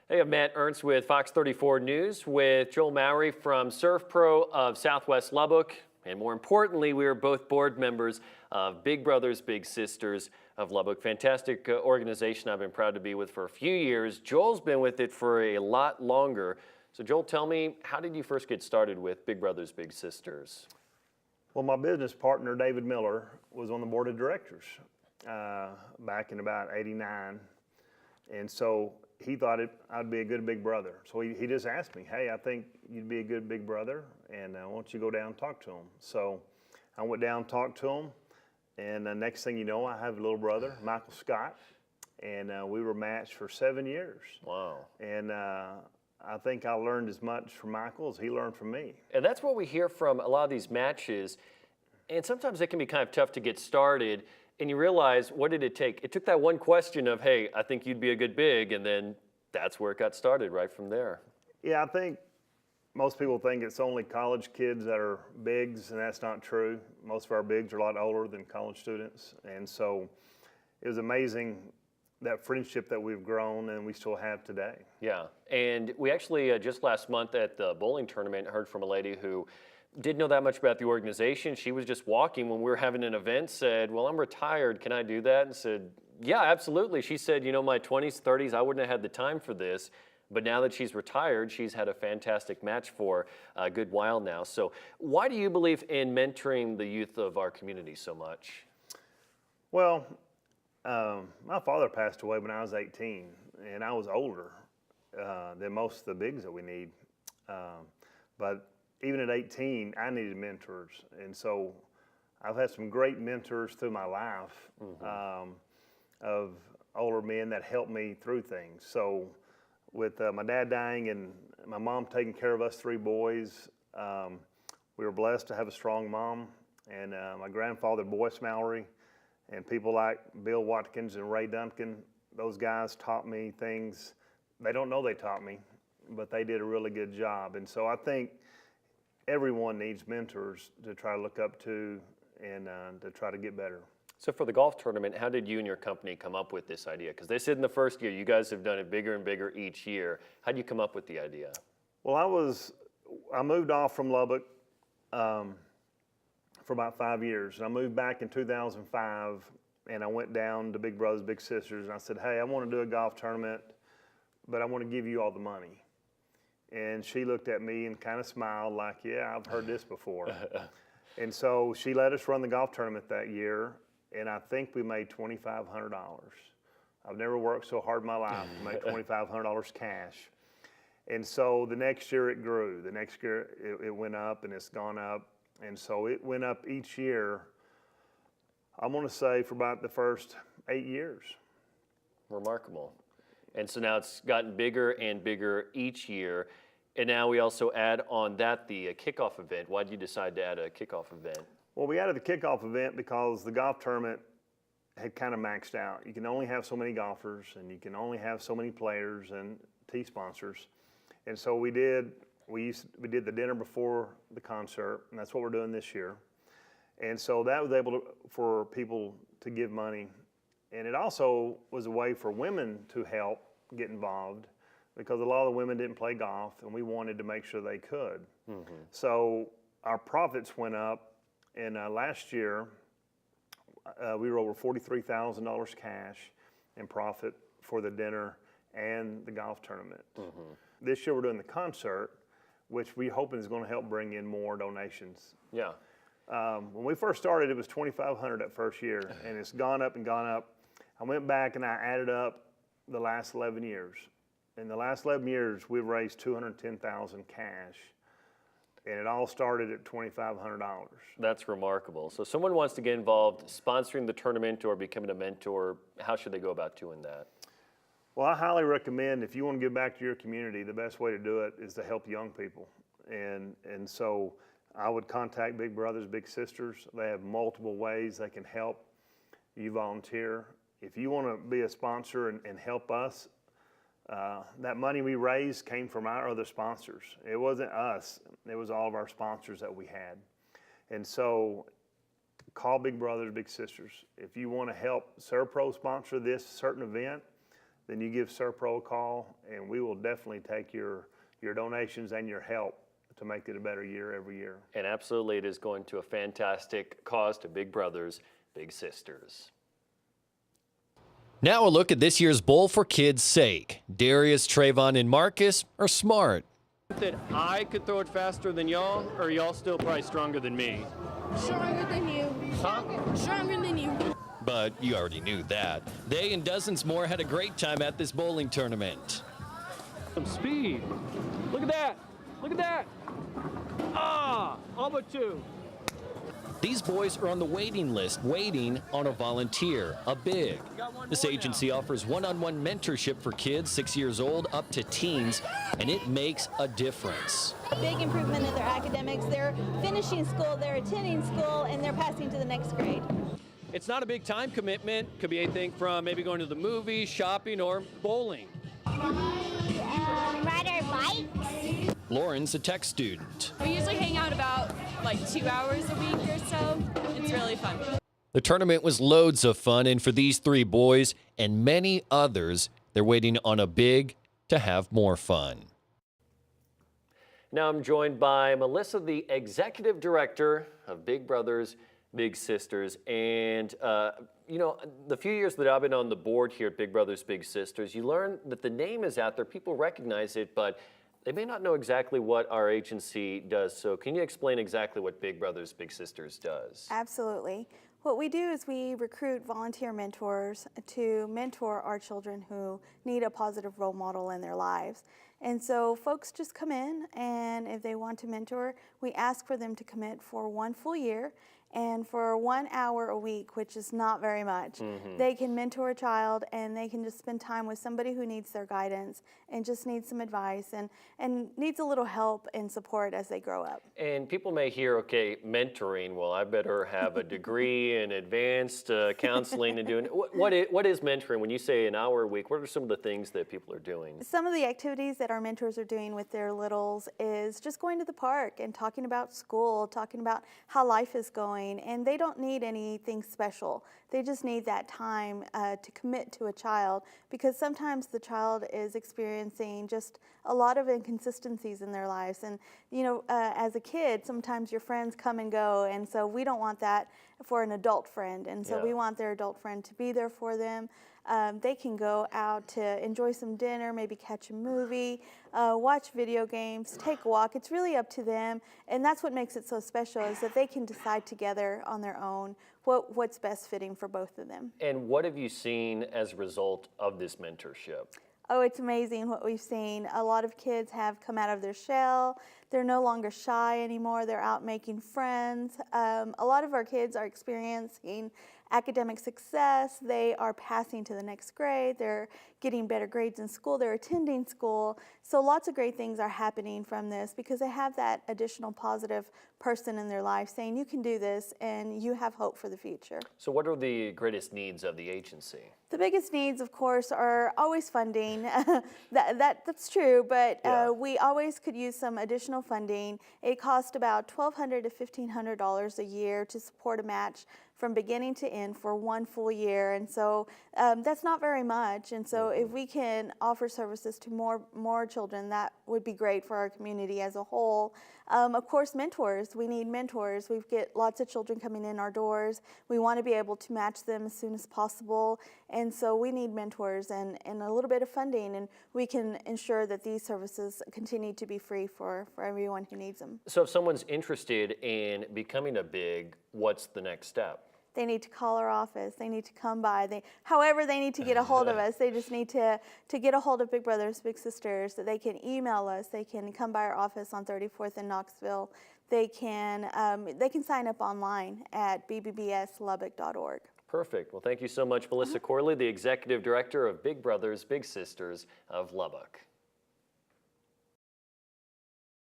Hey, I'm Matt Ernst with Fox 34 News with Joel Mowery from Surf Pro of Southwest Lubbock. And more importantly, we are both board members of Big Brothers Big Sisters of Lubbock. Fantastic organization I've been proud to be with for a few years. Joel's been with it for a lot longer. So Joel, tell me, how did you first get started with Big Brothers Big Sisters? Well, my business partner, David Miller, was on the board of directors back in about '89. And so he thought I'd be a good big brother. So he just asked me, hey, I think you'd be a good big brother, and why don't you go down and talk to him? So I went down and talked to him, and the next thing you know, I have a little brother, Michael Scott, and we were matched for 7 years. Wow. And I think I learned as much from Michael as he learned from me. And that's what we hear from a lot of these matches, and sometimes it can be kind of tough to get started. And you realize, what did it take? It took that one question of, hey, I think you'd be a good big, and then that's where it got started right from there. Yeah, I think most people think it's only college kids that are bigs, and that's not true. Most of our bigs are a lot older than college students. And so it was amazing, that friendship that we've grown and we still have today. Yeah, and we actually just last month at the bowling tournament heard from a lady who didn't know that much about the organization. She was just walking when we were having an event, said, well, I'm retired, can I do that? And said, yeah, absolutely. She said, you know, my 20s, 30s, I wouldn't have had the time for this. But now that she's retired, she's had a fantastic match for a good while now. So why do you believe in mentoring the youth of our community so much? Well, my father passed away when I was 18, and I was older than most of the bigs that we need. But even at 18, I needed mentors. And so I've had some great mentors through my life of older men that helped me through things. So with my dad dying and my mom taking care of us three boys, we were blessed to have a strong mom. And my grandfather, Boyce Mowery, and people like Bill Watkins and Ray Duncan, those guys taught me things. They don't know they taught me, but they did a really good job. And so I think everyone needs mentors to try to look up to and to try to get better. So for the golf tournament, how did you and your company come up with this idea? Because they said in the first year, you guys have done it bigger and bigger each year. How did you come up with the idea? Well, I moved off from Lubbock for about 5 years. And I moved back in 2005, and I went down to Big Brothers Big Sisters, and I said, hey, I want to do a golf tournament, but I want to give you all the money. And she looked at me and kind of smiled like, yeah, I've heard this before. And so she let us run the golf tournament that year, and I think we made $2,500. I've never worked so hard in my life to make $2,500 cash. And so the next year it grew. The next year it went up, and it's gone up. And so it went up each year, I'm going to say, for about the first 8 years. Remarkable. And so now it's gotten bigger and bigger each year. And now we also add on that the kickoff event. Why did you decide to add a kickoff event? Well, we added the kickoff event because the golf tournament had kind of maxed out. You can only have so many golfers, and you can only have so many players and tee sponsors. And so we did the dinner before the concert, and that's what we're doing this year. And so that was able for people to give money. And it also was a way for women to help get involved, because a lot of the women didn't play golf, and we wanted to make sure they could. So our profits went up, and last year we were over $43,000 cash in profit for the dinner and the golf tournament. This year we're doing the concert, which we hoping is going to help bring in more donations. Yeah. When we first started, it was $2,500 that first year, and it's gone up and gone up. I went back and I added up the last 11 years. In the last 11 years, we've raised $210,000 cash, and it all started at $2,500. That's remarkable. So someone wants to get involved sponsoring the tournament or becoming a mentor, how should they go about doing that? Well, I highly recommend, if you want to give back to your community, the best way to do it is to help young people. And so I would contact Big Brothers Big Sisters. They have multiple ways they can help you volunteer. If you want to be a sponsor and help us, that money we raised came from our other sponsors. It wasn't us. It was all of our sponsors that we had. And so call Big Brothers Big Sisters. If you want to help Surf Pro sponsor this certain event, then you give Serpro a call, and we will definitely take your donations and your help to make it a better year every year. And absolutely, it is going to a fantastic cause to Big Brothers, Big Sisters. Now a look at this year's Bowl for Kids' sake. Darius, Trayvon, and Marcus are smart. That I could throw it faster than y'all, or y'all still probably stronger than me? Stronger than you. Huh? Stronger than you. But you already knew that. They and dozens more had a great time at this bowling tournament. Some speed. Look at that. Look at that. Ah, all but two. These boys are on the waiting list, waiting on a volunteer, a big. This agency offers one-on-one mentorship for kids 6 years old up to teens, and it makes a difference. A big improvement in their academics. They're finishing school, they're attending school, and they're passing to the next grade. It's not a big time commitment. Could be anything from maybe going to the movies, shopping, or bowling. Ride our bikes. Lauren's a tech student. We usually hang out about like 2 hours a week or so. It's really fun. The tournament was loads of fun, and for these three boys and many others, they're waiting on a big to have more fun. Now I'm joined by Melissa, the executive director of Big Brothers, Big Sisters. And, you know, the few years that I've been on the board here at Big Brothers, Big Sisters, you learn that the name is out there, people recognize it, but they may not know exactly what our agency does. So can you explain exactly what Big Brothers Big Sisters does? Absolutely. What we do is we recruit volunteer mentors to mentor our children who need a positive role model in their lives. And so folks just come in, and if they want to mentor, we ask for them to commit for 1 full year and for 1 hour a week, which is not very much. They can mentor a child, and they can just spend time with somebody who needs their guidance and just needs some advice and needs a little help and support as they grow up. And people may hear, okay, mentoring, well, I better have a degree in advanced counseling and doing, what is mentoring? When you say an hour a week, what are some of the things that people are doing? Some of the activities that our mentors are doing with their littles is just going to the park and talking about school, talking about how life is going, and they don't need anything special. They just need that time to commit to a child, because sometimes the child is experiencing just a lot of inconsistencies in their lives. And you know, as a kid, sometimes your friends come and go, and so we don't want that for an adult friend. And so we want their adult friend to be there for them. They can go out to enjoy some dinner, maybe catch a movie, watch video games, take a walk. It's really up to them, and that's what makes it so special, is that they can decide together on their own what's best fitting for both of them. And what have you seen as a result of this mentorship? Oh, it's amazing what we've seen. A lot of kids have come out of their shell. They're no longer shy anymore. They're out making friends. A lot of our kids are experiencing academic success. They are passing to the next grade. They're getting better grades in school. They're attending school. So lots of great things are happening from this, because they have that additional positive person in their life saying, you can do this and you have hope for the future. So what are the greatest needs of the agency? The biggest needs, of course, are always funding. That's true, but we always could use some additional funding. It costs about $1,200 to $1,500 a year to support a match from beginning to end for 1 full year, and so that's not very much. And so if we can offer services to more children, that would be great for our community as a whole. Of course, mentors. We need mentors. We get lots of children coming in our doors. We want to be able to match them as soon as possible, and so we need mentors and a little bit of funding, and we can ensure that these services continue to be free for everyone who needs them. So if someone's interested in becoming a big, what's the next step? They need to call our office. They need to come by. However they need to get a hold of us. They just need to get a hold of Big Brothers Big Sisters. They can email us. They can come by our office on 34th in Knoxville. They can sign up online at bbbslubbock.org. Perfect. Well, thank you so much, Melissa Corley, the Executive Director of Big Brothers Big Sisters of Lubbock.